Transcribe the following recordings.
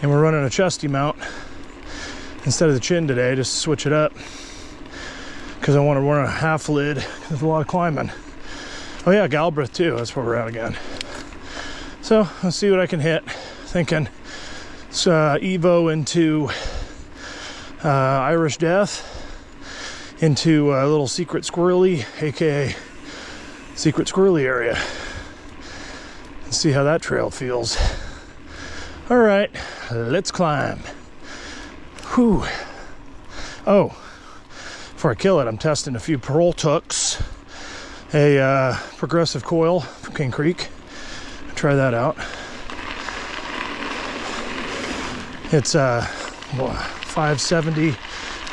And we're running a chesty mount instead of the chin today, just to switch it up. Because I want to run a half lid. There's a lot of climbing. Oh yeah, Galbraith too. That's where we're at again. So let's see what I can hit. Thinking it's Evo into Irish Death, into a little Secret Squirrely, aka Secret Squirrely area. Let's see how that trail feels. All right, let's climb. Whew. Oh, before I kill it, I'm testing a few parole tooks. A progressive coil from King Creek. Try that out. It's 570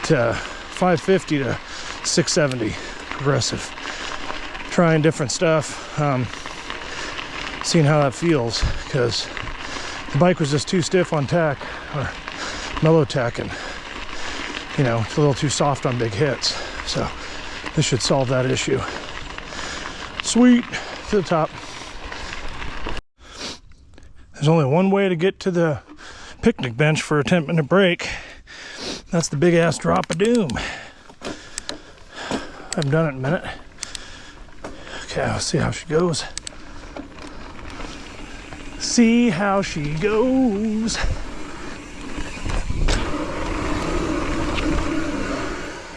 to 550 to 670 progressive. Trying different stuff, seeing how that feels, because the bike was just too stiff on tack, or mellow tacking. You know, it's a little too soft on big hits. So this should solve that issue. Sweet, to the top. There's only one way to get to the picnic bench for a 10-minute break. That's the big ass drop of doom. I haven't done it in a minute. Okay, let's see how she goes. See how she goes.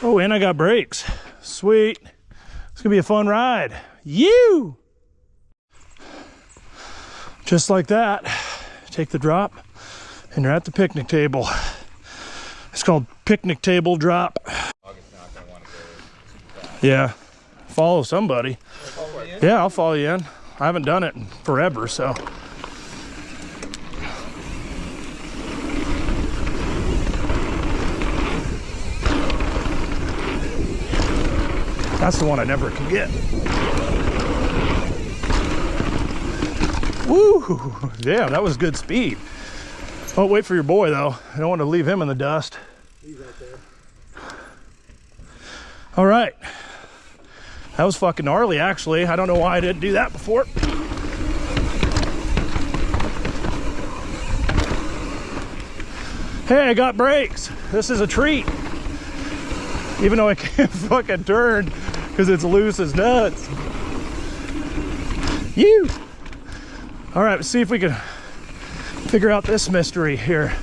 Oh, and I got brakes. Sweet. It's gonna be a fun ride. You! Just like that. Take the drop and you're at the picnic table. It's called picnic table drop. Yeah, follow somebody. Yeah, I'll follow you in. I haven't done it in forever, so. That's the one I never can get. Woo! Damn, that was good speed. Oh, wait for your boy though. I don't want to leave him in the dust. He's right there. All right. That was fucking gnarly, actually. I don't know why I didn't do that before. Hey, I got brakes. This is a treat. Even though I can't fucking turn because it's loose as nuts. You. All right, let's see if we can figure out this mystery here.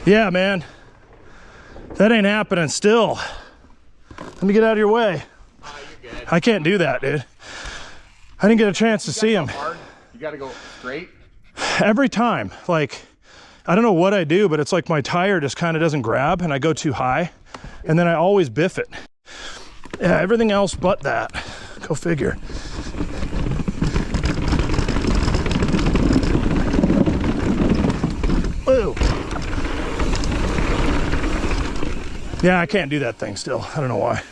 Yeah, man. That ain't happening still. Let me get out of your way. You're good. I can't do that, dude. I didn't get a chance to see him. You gotta go straight. Every time, like, I don't know what I do, but it's like my tire just kind of doesn't grab and I go too high and then I always biff it. Yeah, everything else but that. Go figure. Whoa. Yeah, I can't do that thing still. I don't know why.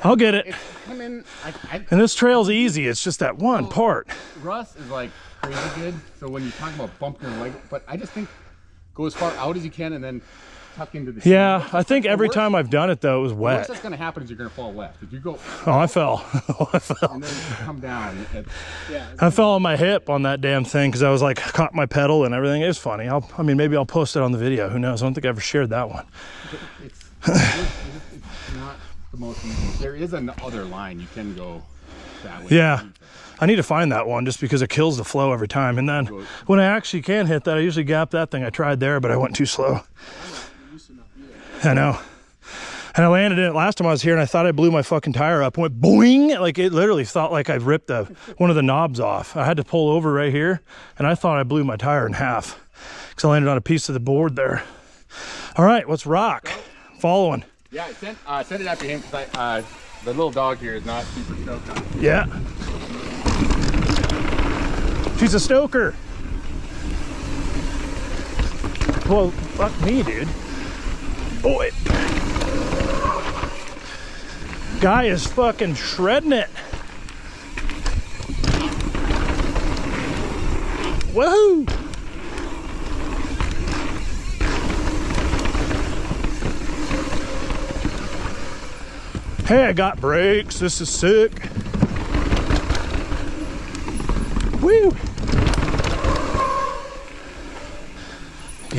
I'll get it. And this trail's easy. It's just that one part. Russ is like crazy good. So when you talk about bumping your leg, but I just think go as far out as you can and then tuck into the yeah, I think every time I've done it though, it was wet. What's that's going to happen is you're going to fall left. If you go, oh, I fell. I fell. And then you come down. Yeah, I fell on my hip on that damn thing because I was like caught my pedal and everything. It was funny. I mean, maybe I'll post it on the video. Who knows? I don't think I ever shared that one. It's not the most easy. There is another line you can go that way. Yeah. I need to find that one just because it kills the flow every time. And then when I actually can hit that, I usually gap that thing. I tried there, but I went too slow. I know. And I landed in it last time I was here and I thought I blew my fucking tire up. It went boing. Like it literally felt like I ripped one of the knobs off. I had to pull over right here and I thought I blew my tire in half because I landed on a piece of the board there. All right, let's rock. Following. Yeah, I sent it after him because the little dog here is not super stoked on it. Yeah. She's a stoker. Well, fuck me, dude. Boy. Guy is fucking shredding it. Woohoo! Hey, I got brakes. This is sick. Woo!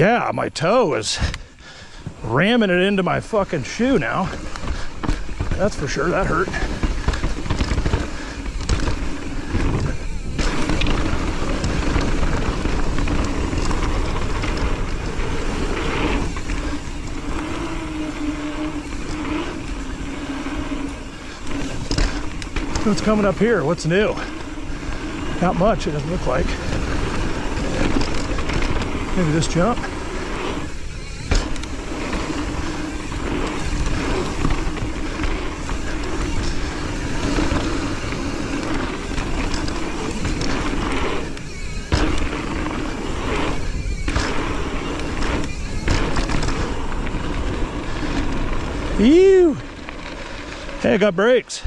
Yeah, my toe is ramming it into my fucking shoe now. That's for sure, that hurt. What's coming up here? What's new? Not much, it doesn't look like. Maybe this jump. Ew! Hey, I got brakes.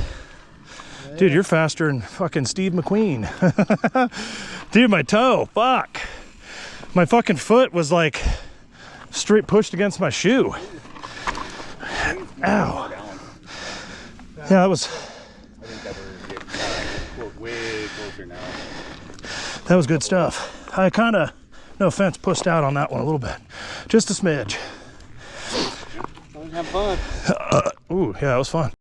Dude, you're faster than fucking Steve McQueen. Dude, my toe, fuck. My fucking foot was like straight pushed against my shoe. Ow. Yeah, that was... I think that we're way closer now. That was good stuff. I kind of, no offense, pushed out on that one a little bit. Just a smidge. Have fun. Ooh, yeah, that was fun.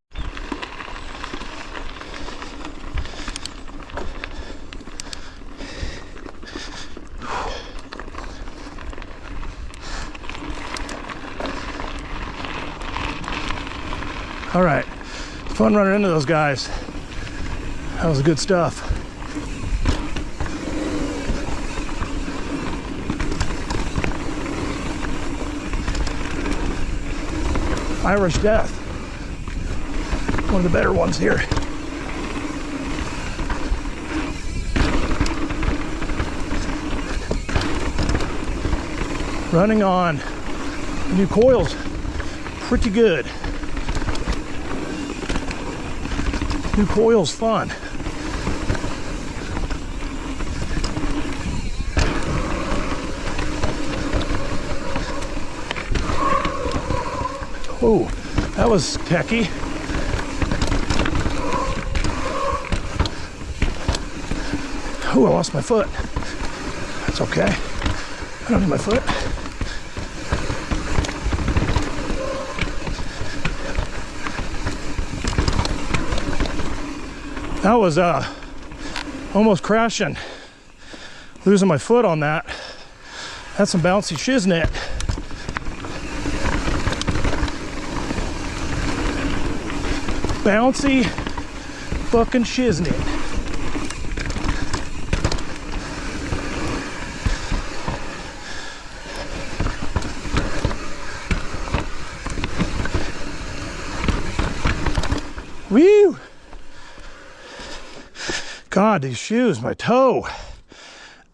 All right, fun running into those guys. That was good stuff. Irish Death, one of the better ones here. Running on new coils, pretty good. New coil's fun. Oh, that was techy. Oh, I lost my foot. That's okay. I don't need my foot. That was almost crashing. Losing my foot on that. That's some bouncy shiznit. Bouncy fucking shiznit. Woo! God, these shoes, my toe.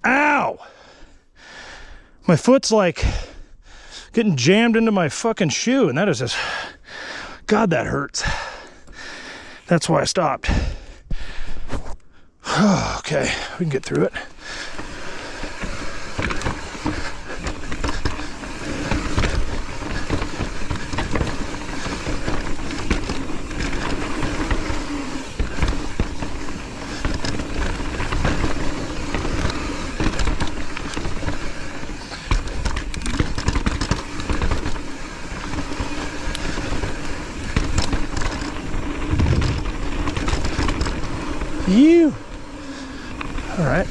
Ow! My foot's like getting jammed into my fucking shoe, and that is just, God, that hurts. That's why I stopped. Okay, we can get through it. You. All right.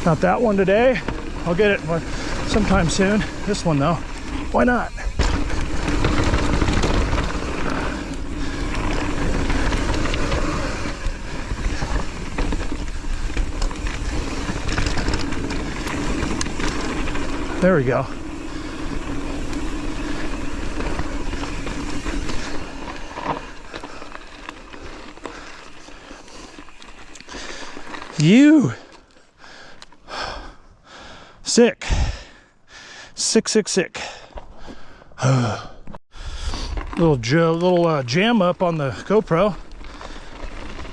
Not that one today. I'll get it sometime soon. This one though. Why not? There we go. You sick. Sick. Little jam up on the GoPro.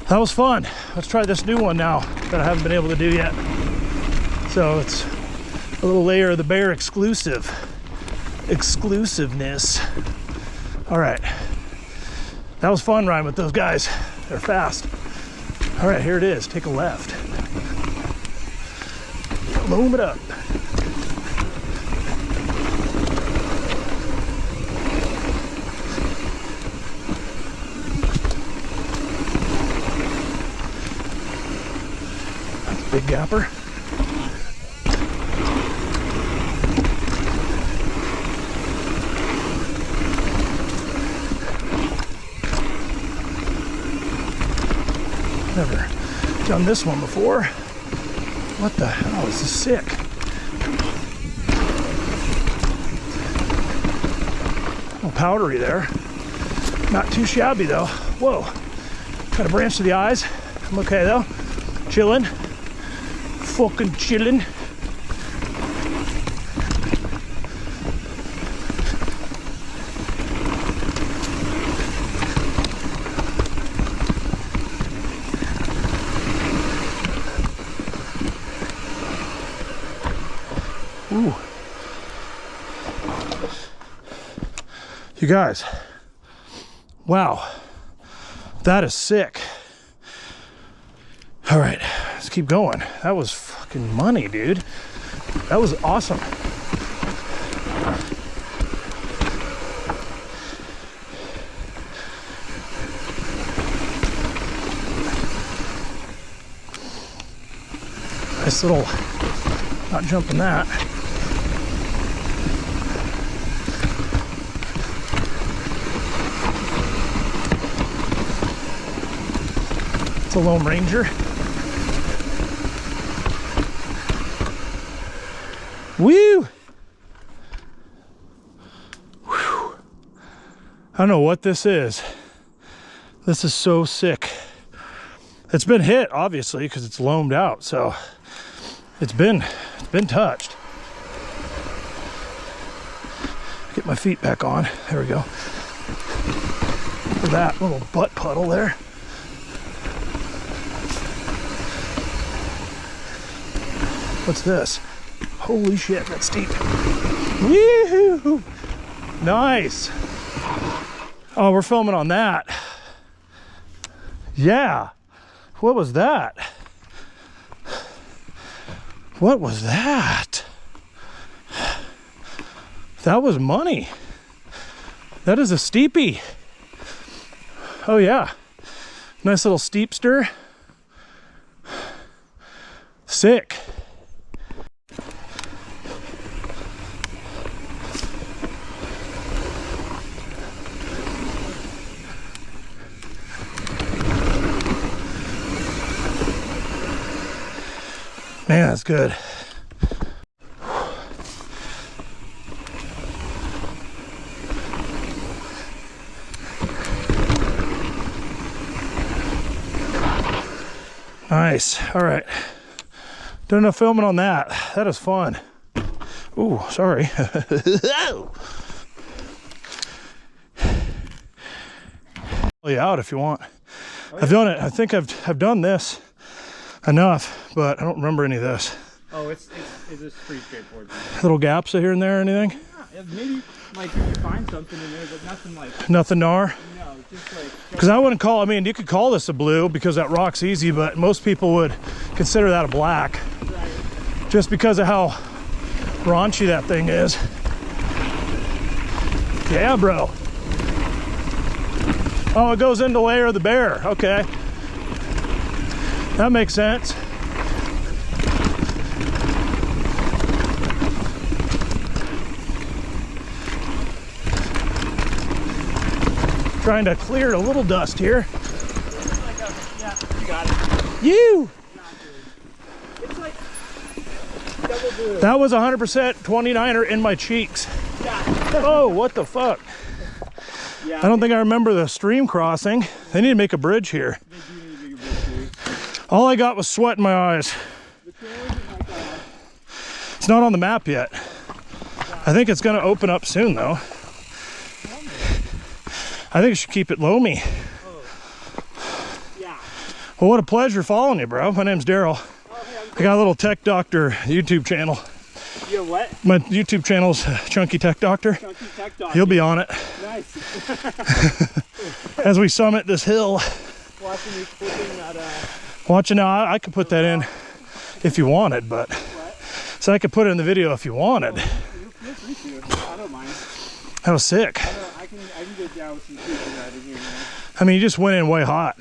That was fun. Let's try this new one now that I haven't been able to do yet. So it's a little Layer of the Bear exclusiveness. All right, that was fun riding with those guys. They're fast. All right, here it is. Take a left. Loam it up. That's a big gapper. Never done this one before. What the hell? This is sick. A little powdery there. Not too shabby though. Whoa. Got a branch to the eyes. I'm okay though. Chilling. Fucking chilling. Ooh. You guys, wow, that is sick. All right, let's keep going. That was fucking money, dude. That was awesome. Nice little, not jumping that. It's a Lone Ranger. Woo! Whew. I don't know what this is. This is so sick. It's been hit, obviously, because it's loamed out, so it's been touched. Get my feet back on. There we go. Look at that little butt puddle there. What's this? Holy shit, that's steep. Woo-hoo! Nice. Oh, we're filming on that. Yeah. What was that? What was that? That was money. That is a steepy. Oh yeah. Nice little steepster. Sick. Man, that's good. Nice. All right. Done enough filming on that. That is fun. Ooh, sorry. Pull you out if you want. Oh, yeah. I've done it. I think I've done this enough, but I don't remember any of this. Oh, it's pretty straightforward. Little gaps here and there or anything? Yeah, maybe like if you find something in there, but nothing like... Nothing gnar? No, just like... Because I wouldn't call, I mean, you could call this a blue because that rock's easy, but most people would consider that a black. Right. Just because of how raunchy that thing is. Yeah, bro. Oh, it goes into layer of the bear. Okay. That makes sense. Trying to clear a little dust here. Yeah, you got it. You! It's like double blue. That was 100% 29er in my cheeks. Yeah. Oh, what the fuck? Yeah, I don't think I remember the stream crossing. They need to make a bridge here. They do need to make a bridge too. All I got was sweat in my eyes. It's not on the map yet. I think it's gonna open up soon though. I think I should keep it loamy. Oh. Yeah. Well, what a pleasure following you, bro. My name's Daryl. Oh, hey, I got a little Tech Doctor YouTube channel. You have what? My YouTube channel's Chunky Tech Doctor. Chunky Tech Doctor. He'll be on it. Nice. As we summit this hill. Watching me flipping that. Watching now, I could put that in if you wanted, but What? So I could put it in the video if you wanted. Feel free to. I don't mind. That was sick. I can get down with some cruiser driving here, man. I mean, you just went in way hot.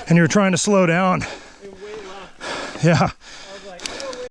And you were trying to slow down. And way left. Yeah.